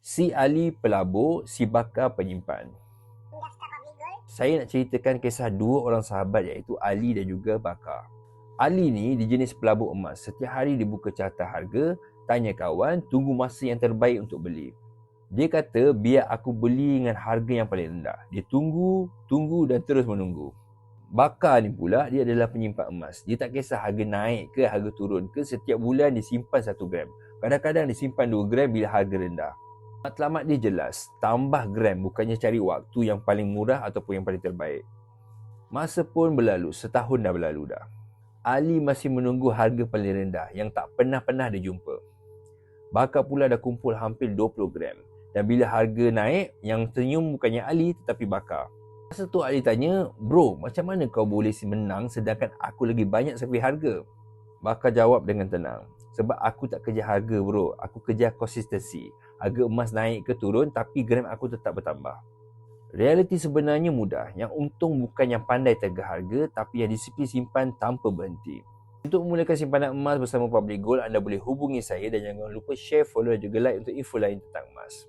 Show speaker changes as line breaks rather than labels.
Si Ali pelabur, si Bakar penyimpan. Saya nak ceritakan kisah dua orang sahabat iaitu Ali dan juga Bakar. Ali ni dia jenis pelabur emas. Setiap hari dia buka carta harga, tanya kawan, tunggu masa yang terbaik untuk beli. Dia kata biar aku beli dengan harga yang paling rendah. Dia tunggu dan terus menunggu. Bakar ni pula dia adalah penyimpan emas. Dia tak kisah harga naik ke harga turun ke, setiap bulan dia simpan 1 gram. Kadang-kadang dia simpan 2 gram bila harga rendah. Matlamat dia jelas, tambah gram bukannya cari waktu yang paling murah ataupun yang paling terbaik. Masa pun berlalu, setahun dah berlalu dah. Ali masih menunggu harga paling rendah yang tak pernah dia jumpa. Bakar pula dah kumpul hampir 20 gram. Dan bila harga naik, yang senyum bukannya Ali tetapi Bakar. Masa tu Ali tanya, bro, macam mana kau boleh menang sedangkan aku lagi banyak sampai harga? Bakar jawab dengan tenang, sebab aku tak kejar harga bro, aku kejar konsistensi. Harga emas naik ke turun tapi gram aku tetap bertambah. Realiti sebenarnya mudah. Yang untung bukan yang pandai tega harga, tapi yang disiplin simpan tanpa berhenti. Untuk memulakan simpanan emas bersama Public Gold, anda boleh hubungi saya dan jangan lupa share, follow dan juga like untuk info lain tentang emas.